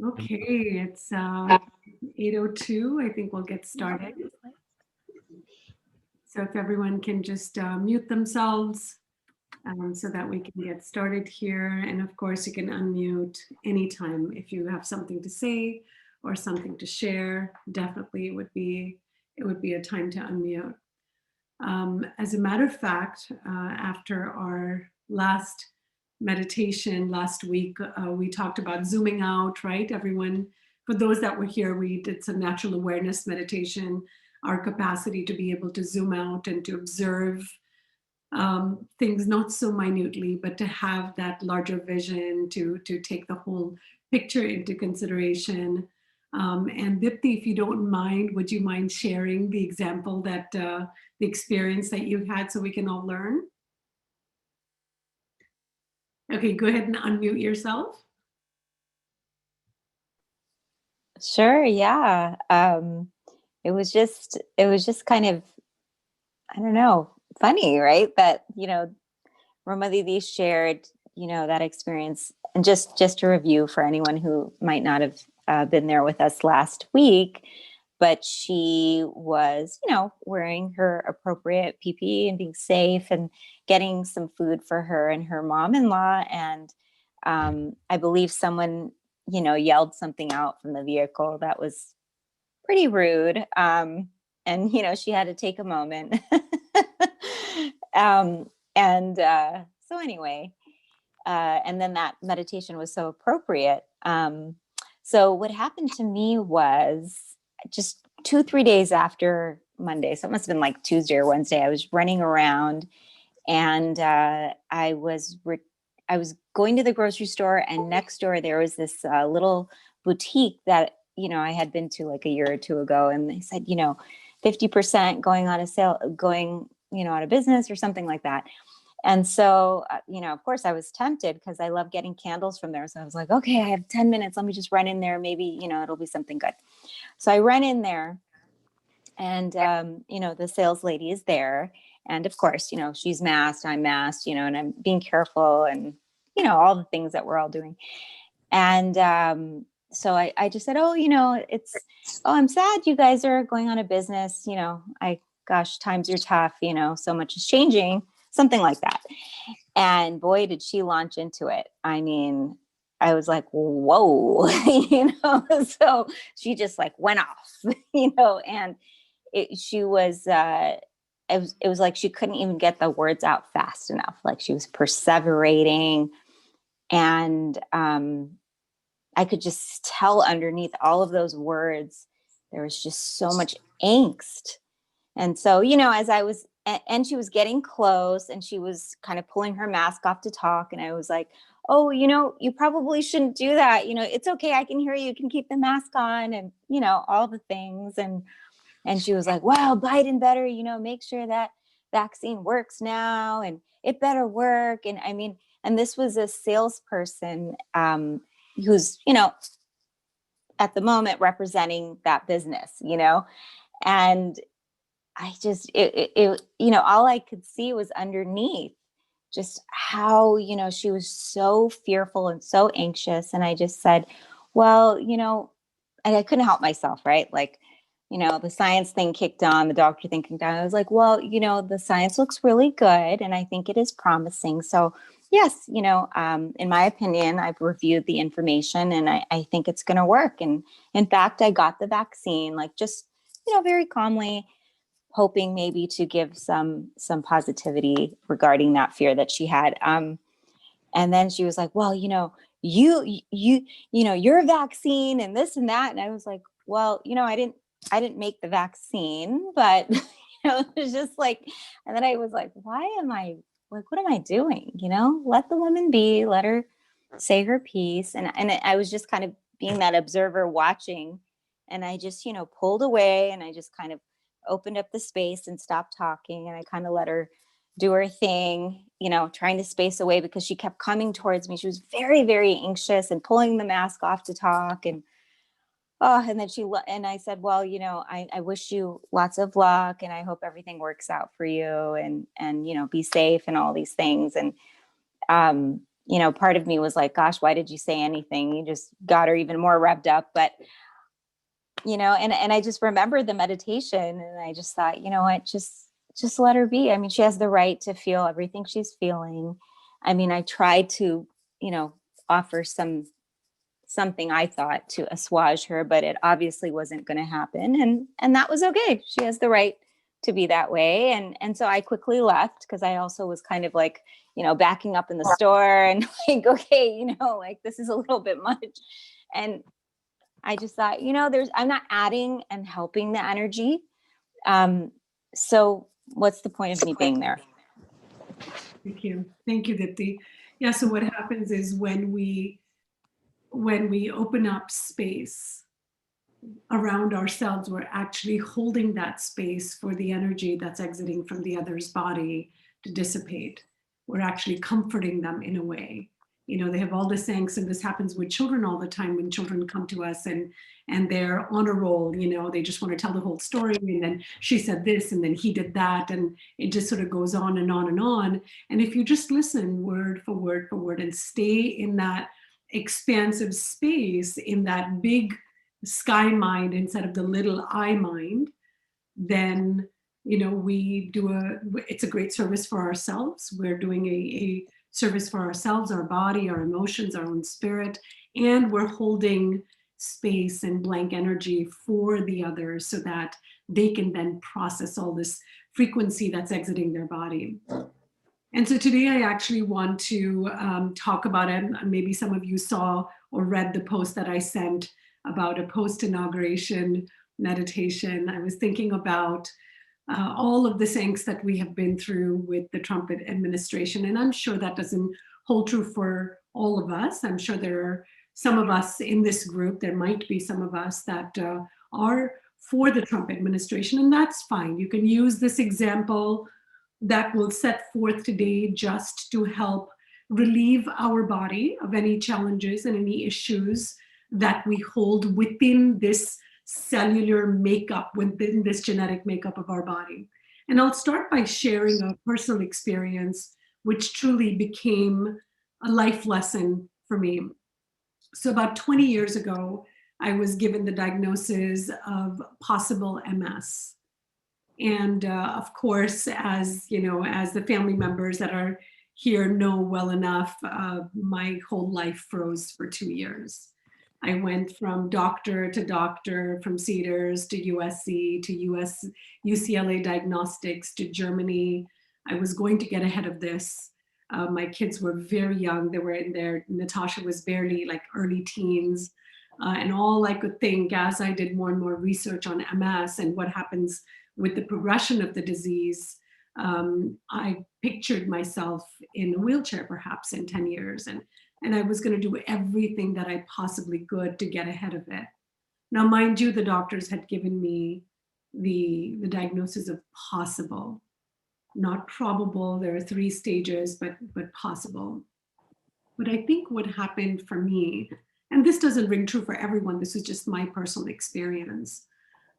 Okay, it's 8:02. I think we'll get started. So if everyone can just mute themselves so that we can get started here. And of course, you can unmute anytime if you have something to say or something to share. Definitely, it would be a time to unmute. As a matter of fact, after our last meditation last week, we talked about zooming out, right? Everyone, for those that were here, we did some natural awareness meditation, our capacity to be able to zoom out and to observe things not so minutely, but to have that larger vision, to take the whole picture into consideration. And Dipti, if you don't mind, would you mind sharing the example that the experience that you had so we can all learn? Okay, go ahead and unmute yourself. Sure, yeah. It was just kind of, I don't know, funny, right? That, Roma Didi shared, that experience. And just to review for anyone who might not have been there with us last week, but she was, wearing her appropriate PPE and being safe and getting some food for her and her mom-in-law. And I believe someone, yelled something out from the vehicle that was pretty rude. And, she had to take a moment. So anyway, and then that meditation was so appropriate. So what happened to me was just 2-3 days after Monday. So it must have been like Tuesday or Wednesday. I was running around and I was going to the grocery store, and next door there was this little boutique that, I had been to like a year or two ago, and they said, 50% going on a sale, going, out of business or something like that. And so, of course I was tempted because I love getting candles from there. So I was like, okay, I have 10 minutes. Let me just run in there. Maybe, it'll be something good. So I run in there and, the sales lady is there. And of course, she's masked, I'm masked, and I'm being careful and, all the things that we're all doing. And so I just said, I'm sad you guys are going on a business. Gosh, times are tough, so much is changing, something like that. And boy, did she launch into it. I mean, I was like, whoa, so she just like went off, and she was, it was like she couldn't even get the words out fast enough. Like she was perseverating. And I could just tell underneath all of those words, there was just so much angst. And so, as I was, and she was getting close and she was kind of pulling her mask off to talk. And I was like, oh, you probably shouldn't do that. It's okay. I can hear you. You can keep the mask on and, all the things. And she was like, well, Biden better, make sure that vaccine works now and it better work. And I mean, and this was a salesperson who's, at the moment representing that business, and I just, all I could see was underneath just how, she was so fearful and so anxious. And I just said, well, and I couldn't help myself, right? Like, the science thing kicked on, the doctor thing kicked on. I was like, well, the science looks really good. And I think it is promising. So yes, in my opinion, I've reviewed the information and I think it's going to work. And in fact, I got the vaccine, like just, very calmly, hoping maybe to give some positivity regarding that fear that she had. And then she was like, well, your vaccine and this and that. And I was like, well, I didn't make the vaccine, but it was just like, and then I was like, why am I like, what am I doing? Let the woman be, let her say her piece. And I was just kind of being that observer watching. And I just, pulled away and I just kind of opened up the space and stopped talking. And I kind of let her do her thing, trying to space away because she kept coming towards me. She was very, very anxious and pulling the mask off to talk. And and then and I said, well, I wish you lots of luck and I hope everything works out for you and, be safe and all these things. And, part of me was like, gosh, why did you say anything? You just got her even more revved up. But, and I just remembered the meditation, and I just thought, you know what, just let her be. I mean, she has the right to feel everything she's feeling. I mean, I tried to, offer something I thought to assuage her, but it obviously wasn't going to happen. And that was okay. She has the right to be that way. And so I quickly left, because I also was kind of like, backing up in the store and like, okay, like this is a little bit much. And I just thought, I'm not adding and helping the energy. So what's the point of me being there? Thank you. Thank you, Dipti. Yeah, so what happens is when we open up space around ourselves, we're actually holding that space for the energy that's exiting from the other's body to dissipate. We're actually comforting them in a way. They have all this angst, and this happens with children all the time. When children come to us and they're on a roll, they just want to tell the whole story, and then she said this and then he did that, and it just sort of goes on and on and on. And if you just listen word for word for word and stay in that expansive space, in that big sky mind instead of the little I mind, then it's a great service for ourselves. We're doing a service for ourselves, our body, our emotions, our own spirit, and we're holding space and blank energy for the others so that they can then process all this frequency that's exiting their body. And so today I actually want to talk about it. Maybe some of you saw or read the post that I sent about a post-inauguration meditation. I was thinking about all of this angst that we have been through with the Trump administration. And I'm sure that doesn't hold true for all of us. I'm sure there are some of us in this group, there might be some of us that are for the Trump administration, and that's fine. You can use this example that will set forth today just to help relieve our body of any challenges and any issues that we hold within this cellular makeup, within this genetic makeup of our body. And I'll start by sharing a personal experience which truly became a life lesson for me. So about 20 years ago, I was given the diagnosis of possible MS. And of course, as the family members that are here know well enough, my whole life froze for 2 years. I went from doctor to doctor, from Cedars to USC to UCLA Diagnostics to Germany. I was going to get ahead of this. My kids were very young. They were in their, Natasha was barely like early teens. And all I could think as I did more and more research on MS and what happens with the progression of the disease, I pictured myself in a wheelchair perhaps in 10 years. And I was going to do everything that I possibly could to get ahead of it. Now, mind you, the doctors had given me the diagnosis of possible, not probable. There are 3 stages, but possible. But I think what happened for me, and this doesn't ring true for everyone, this is just my personal experience,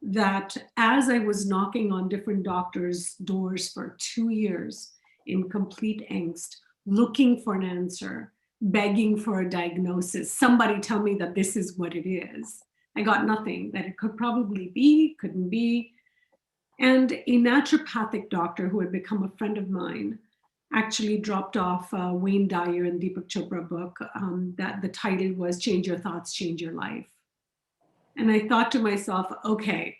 that as I was knocking on different doctors' doors for 2 years in complete angst, looking for an answer, begging for a diagnosis, somebody tell me that this is what it is. I got nothing, that it could probably be, couldn't be. And a naturopathic doctor who had become a friend of mine actually dropped off Wayne Dyer and Deepak Chopra book that the title was Change Your Thoughts, Change Your Life. And I thought to myself, okay,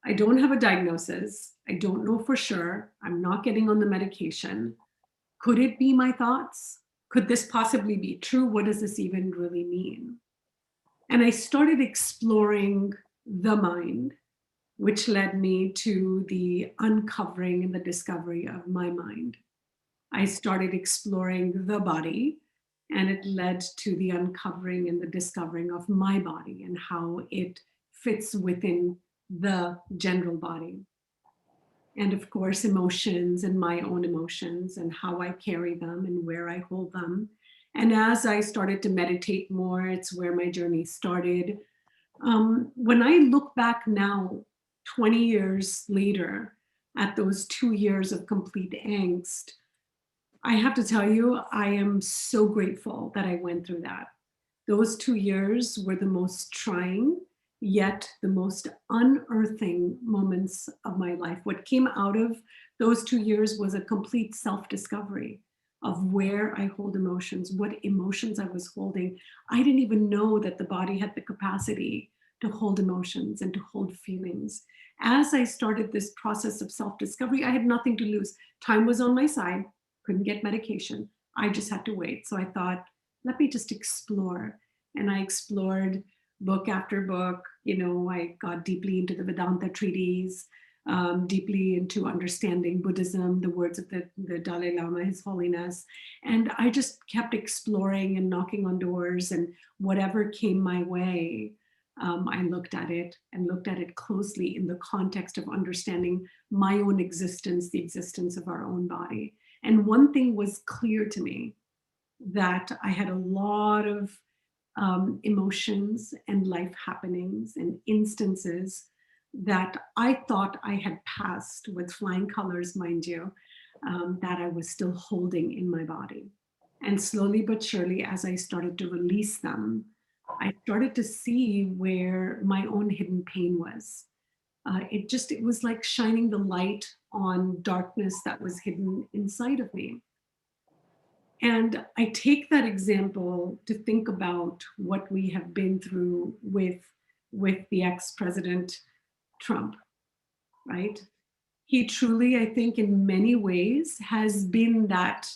I don't have a diagnosis. I don't know for sure. I'm not getting on the medication. Could it be my thoughts? Could this possibly be true? What does this even really mean? And I started exploring the mind, which led me to the uncovering and the discovery of my mind. I started exploring the body, and it led to the uncovering and the discovering of my body and how it fits within the general body. And of course, emotions and my own emotions and how I carry them and where I hold them. And as I started to meditate more, it's where my journey started. When I look back now, 20 years later, at those 2 years of complete angst, I have to tell you, I am so grateful that I went through that. Those 2 years were the most trying, yet the most unearthing moments of my life. What came out of those 2 years was a complete self discovery of where I hold emotions, what emotions I was holding. I didn't even know that the body had the capacity to hold emotions and to hold feelings. As I started this process of self discovery, I had nothing to lose. Time was on my side, couldn't get medication. I just had to wait. So I thought, let me just explore. And I explored book after book. I got deeply into the Vedanta treaties, deeply into understanding Buddhism, the words of the Dalai Lama, His Holiness. And I just kept exploring and knocking on doors, and whatever came my way, I looked at it and looked at it closely in the context of understanding my own existence, the existence of our own body. And one thing was clear to me, that I had a lot of emotions and life happenings and instances that I thought I had passed with flying colors, mind you, that I was still holding in my body. And slowly but surely, as I started to release them, I started to see where my own hidden pain was. It was like shining the light on darkness that was hidden inside of me. And I take that example to think about what we have been through with the ex-president Trump, right? He truly, I think, in many ways has been that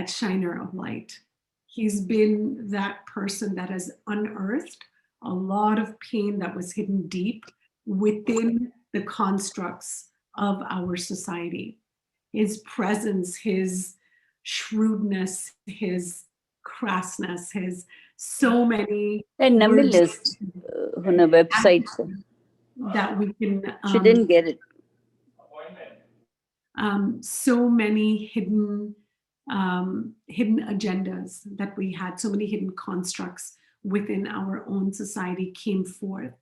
shiner of light. He's been that person that has unearthed a lot of pain that was hidden deep within the constructs of our society. His presence, his shrewdness, his crassness, his so many And words Namil is on a website. that we can She didn't get it. so many hidden agendas that we had, so many hidden constructs within our own society came forth,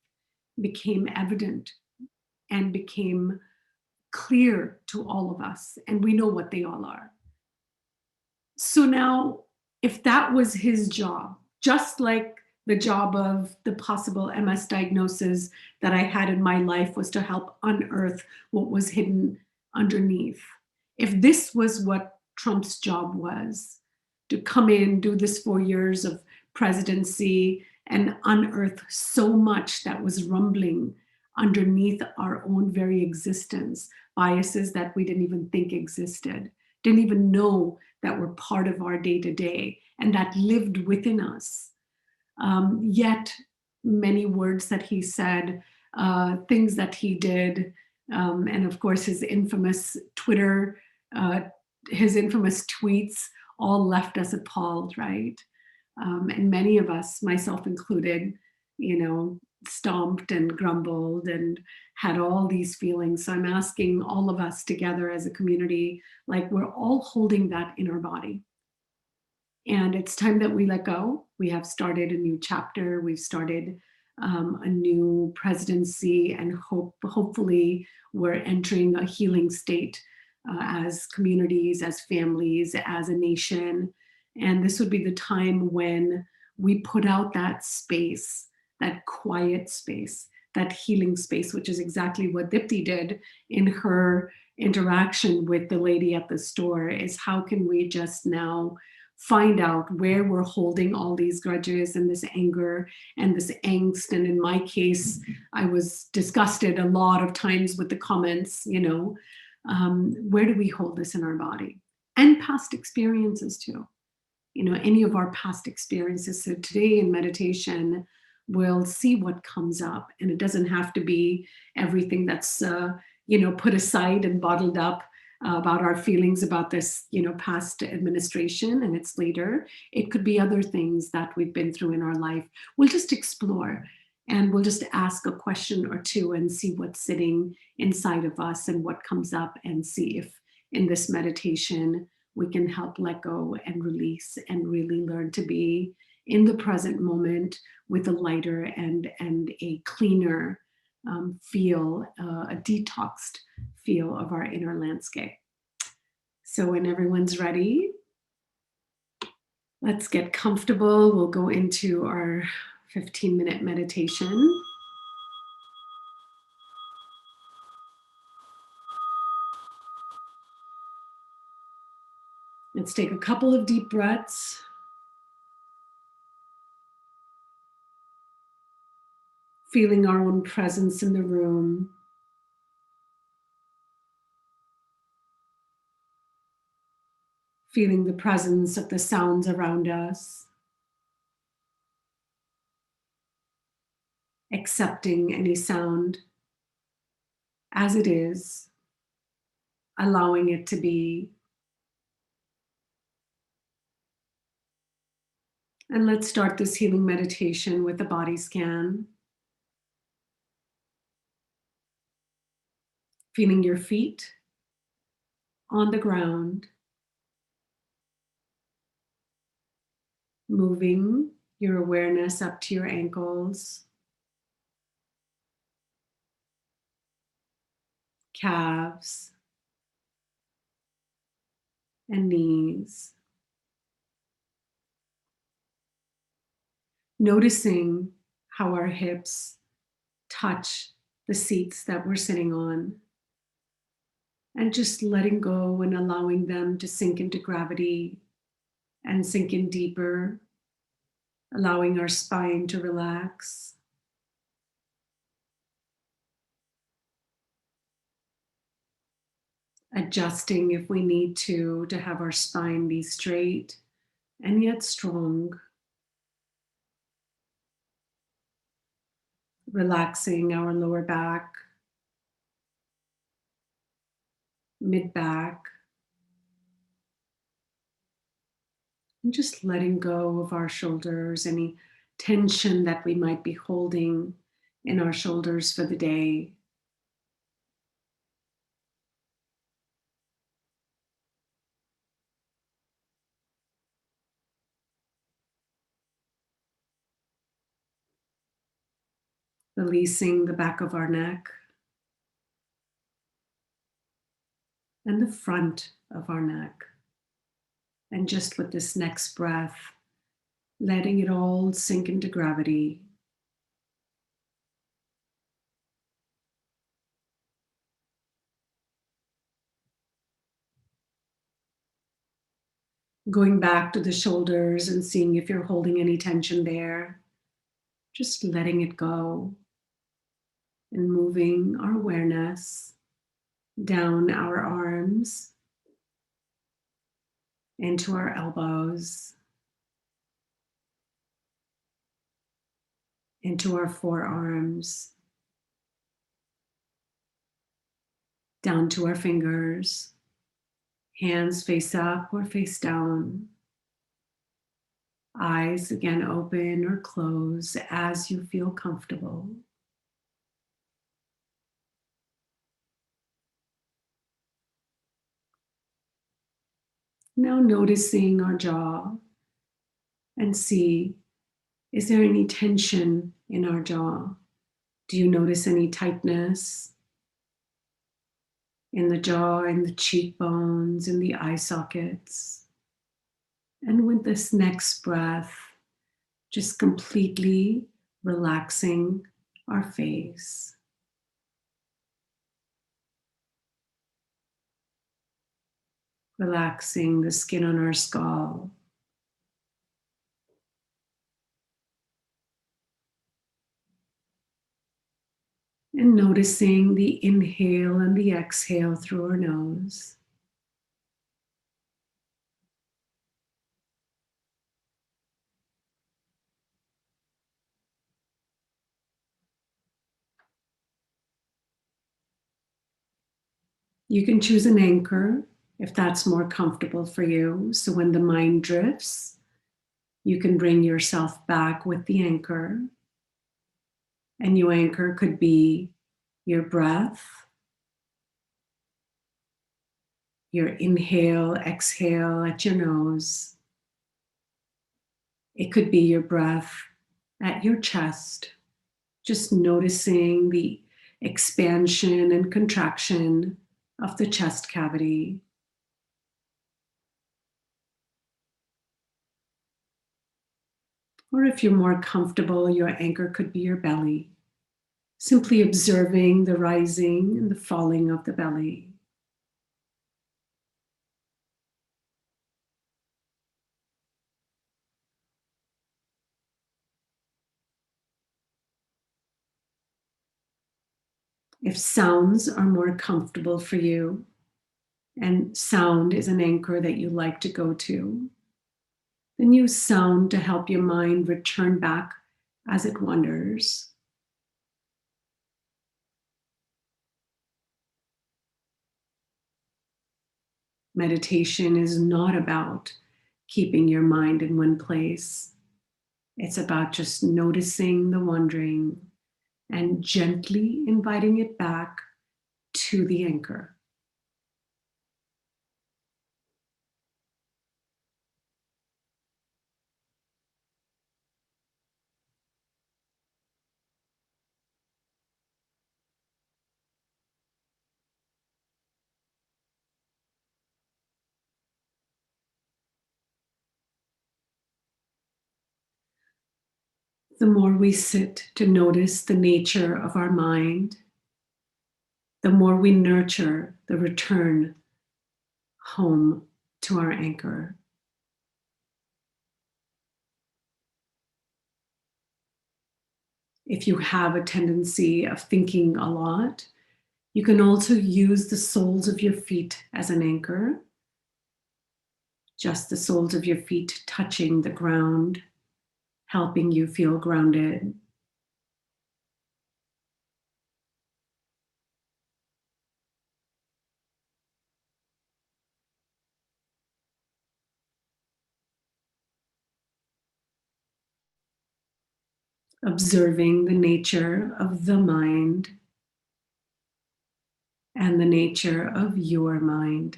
became evident, and became clear to all of us. And we know what they all are. So now, if that was his job, just like the job of the possible MS diagnosis that I had in my life was to help unearth what was hidden underneath. If this was what Trump's job was, to come in, do this 4 years of presidency, and unearth so much that was rumbling underneath our own very existence, biases that we didn't even think existed, didn't even know that were part of our day to day and that lived within us. Yet many words that he said, things that he did, and of course his infamous Twitter, his infamous tweets all left us appalled, right? And many of us, myself included, stomped and grumbled and had all these feelings. So I'm asking all of us together as a community, like we're all holding that in our body. And it's time that we let go. We have started a new chapter. We've started a new presidency, and hopefully we're entering a healing state as communities, as families, as a nation. And this would be the time when we put out that space, that quiet space, that healing space, which is exactly what Dipti did in her interaction with the lady at the store, is how can we just now find out where we're holding all these grudges and this anger and this angst. And in my case, I was disgusted a lot of times with the comments, where do we hold this in our body? And past experiences too. Any of our past experiences. So today in meditation, we'll see what comes up. And it doesn't have to be everything that's, put aside and bottled up about our feelings about this, past administration and its leader. It could be other things that we've been through in our life. We'll just explore and we'll just ask a question or two and see what's sitting inside of us and what comes up, and see if in this meditation we can help let go and release and really learn to be in the present moment with a lighter and a cleaner feel, a detoxed feel of our inner landscape. So when everyone's ready, let's get comfortable. We'll go into our 15-minute meditation. Let's take a couple of deep breaths. Feeling our own presence in the room. Feeling the presence of the sounds around us. Accepting any sound as it is. Allowing it to be. And let's start this healing meditation with a body scan. Feeling your feet on the ground. Moving your awareness up to your ankles, calves, and knees. Noticing how our hips touch the seats that we're sitting on. And just letting go and allowing them to sink into gravity and sink in deeper, allowing our spine to relax. Adjusting if we need to have our spine be straight and yet strong. Relaxing our lower back, mid-back, and just letting go of our shoulders, any tension that we might be holding in our shoulders for the day. Releasing the back of our neck and the front of our neck. And just with this next breath, letting it all sink into gravity. Going back to the shoulders and seeing if you're holding any tension there. Just letting it go and moving our awareness down our arms, into our elbows, into our forearms, down to our fingers, hands face up or face down, eyes again open or close as you feel comfortable. Now noticing our jaw and see, is there any tension in our jaw? Do you notice any tightness in the jaw, in the cheekbones, in the eye sockets? And with this next breath, just completely relaxing our face. Relaxing the skin on our skull. And noticing the inhale and the exhale through our nose. You can choose an anchor if that's more comfortable for you. So when the mind drifts, you can bring yourself back with the anchor. And your anchor could be your breath, your inhale, exhale at your nose. It could be your breath at your chest, just noticing the expansion and contraction of the chest cavity. Or if you're more comfortable, your anchor could be your belly. Simply observing the rising and the falling of the belly. If sounds are more comfortable for you, and sound is an anchor that you like to go to, then use sound to help your mind return back as it wanders. Meditation is not about keeping your mind in one place. It's about just noticing the wandering and gently inviting it back to the anchor. The more we sit to notice the nature of our mind, the more we nurture the return home to our anchor. If you have a tendency of thinking a lot, you can also use the soles of your feet as an anchor. Just the soles of your feet touching the ground, helping you feel grounded. Observing the nature of the mind and the nature of your mind.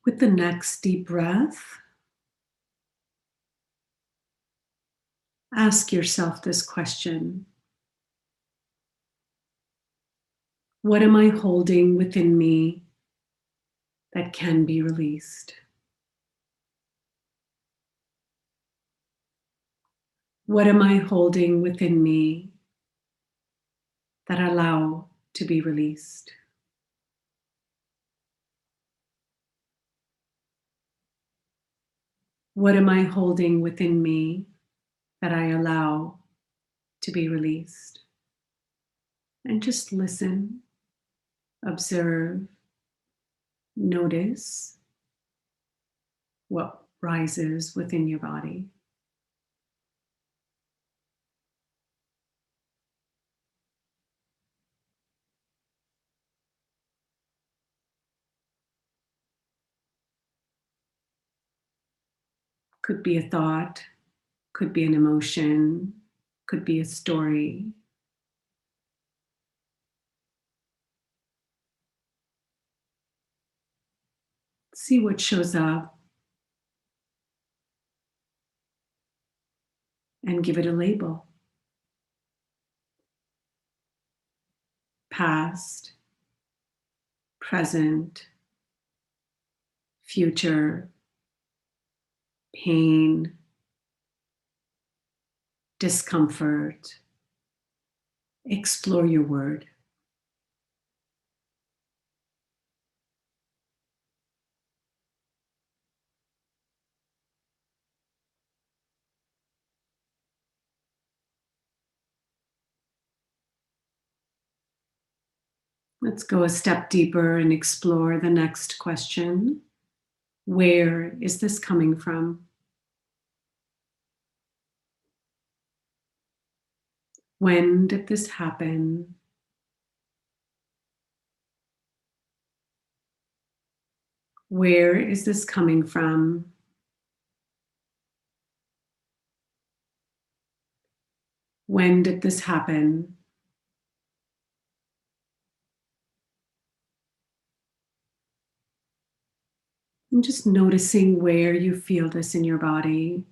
With the next deep breath, ask yourself this question. What am I holding within me that can be released? What am I holding within me that I allow to be released? What am I holding within me that I allow to be released? And just listen, observe, notice what rises within your body. Could be a thought, could be an emotion, could be a story. See what shows up and give it a label. Past, present, future, pain, discomfort. Explore your word. Let's go a step deeper and explore the next question. Where is this coming from? When did this happen? Where is this coming from? When did this happen? And just noticing where you feel this in your body.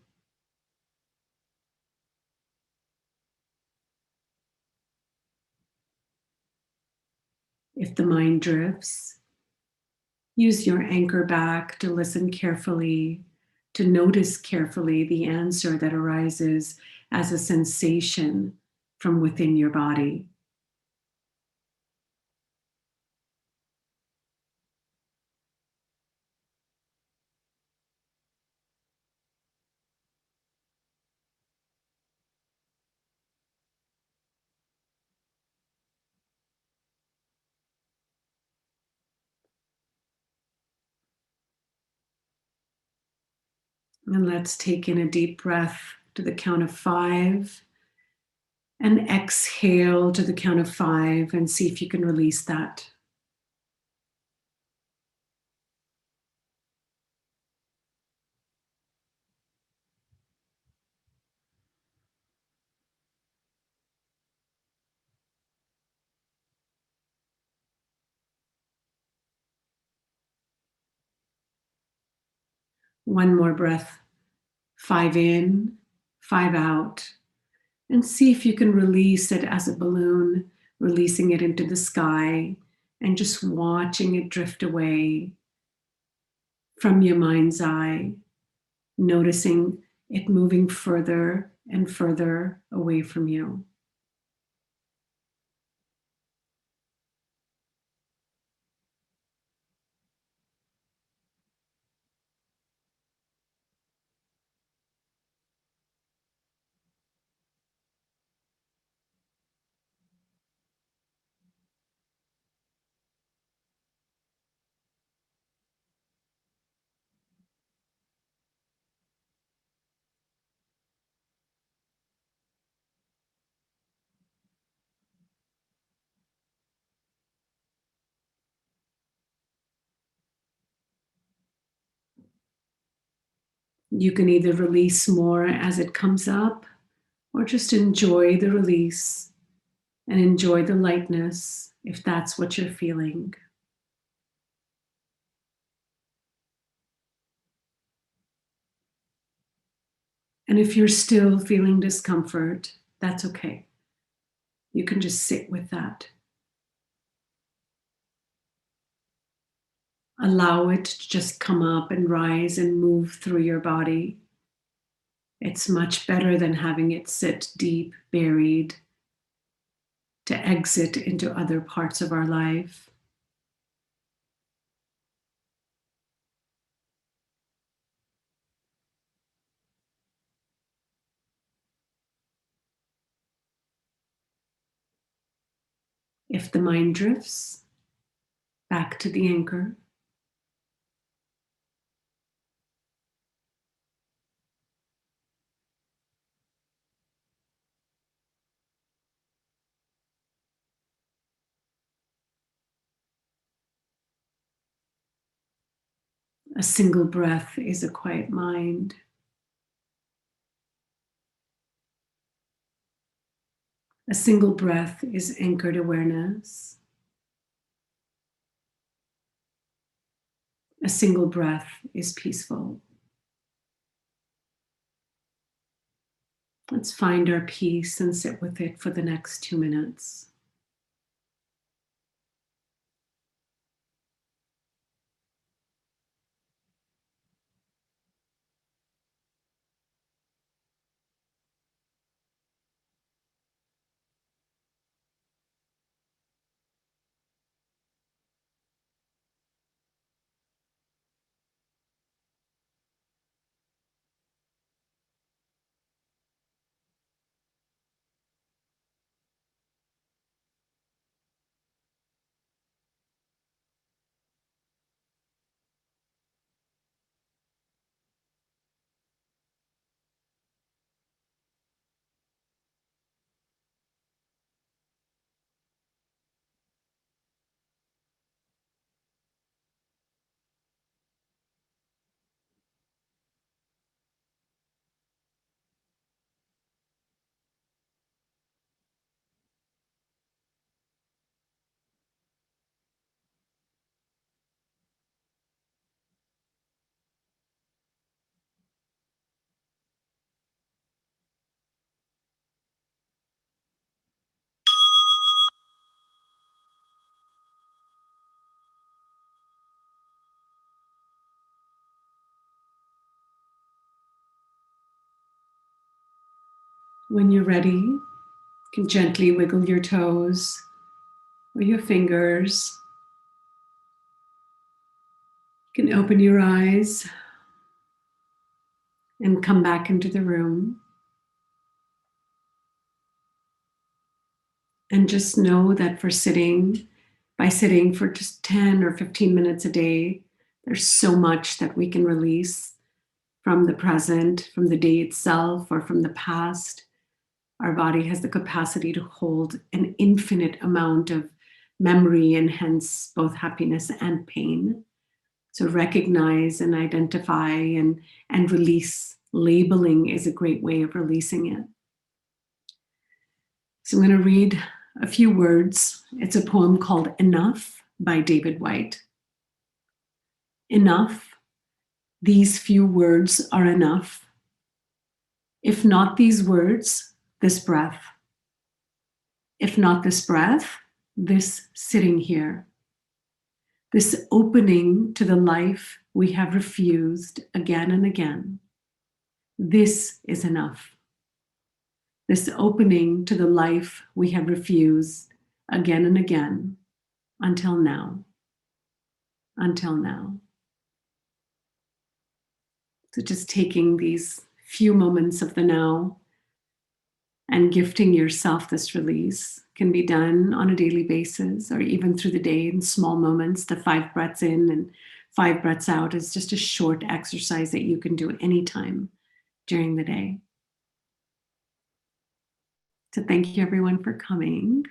If the mind drifts, use your anchor back to listen carefully, to notice carefully the answer that arises as a sensation from within your body. And let's take in a deep breath to the count of 5 and exhale to the count of 5 and see if you can release that. One more breath, 5 in, 5 out, and see if you can release it as a balloon, releasing it into the sky and just watching it drift away from your mind's eye, noticing it moving further and further away from you. You can either release more as it comes up or just enjoy the release and enjoy the lightness if that's what you're feeling. And if you're still feeling discomfort, that's okay. You can just sit with that. Allow it to just come up and rise and move through your body. It's much better than having it sit deep, buried, to exit into other parts of our life. If the mind drifts, back to the anchor. A single breath is a quiet mind. A single breath is anchored awareness. A single breath is peaceful. Let's find our peace and sit with it for the next 2 minutes. When you're ready, you can gently wiggle your toes or your fingers. You can open your eyes and come back into the room. And just know that by sitting for just 10 or 15 minutes a day, there's so much that we can release from the present, from the day itself, or from the past. Our body has the capacity to hold an infinite amount of memory and hence both happiness and pain. So recognize and identify and release. Labeling is a great way of releasing it. So I'm going to read a few words. It's a poem called Enough by David White. Enough. These few words are enough. If not these words, this breath. If not this breath, this sitting here. This opening to the life we have refused again and again. This is enough. This opening to the life we have refused again and again until now. Until now. So just taking these few moments of the now and gifting yourself this release can be done on a daily basis or even through the day in small moments. The 5 breaths in and 5 breaths out is just a short exercise that you can do anytime during the day. So thank you everyone for coming.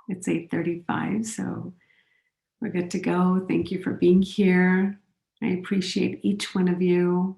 It's 8:35, so we're good to go. Thank you for being here. I appreciate each one of you.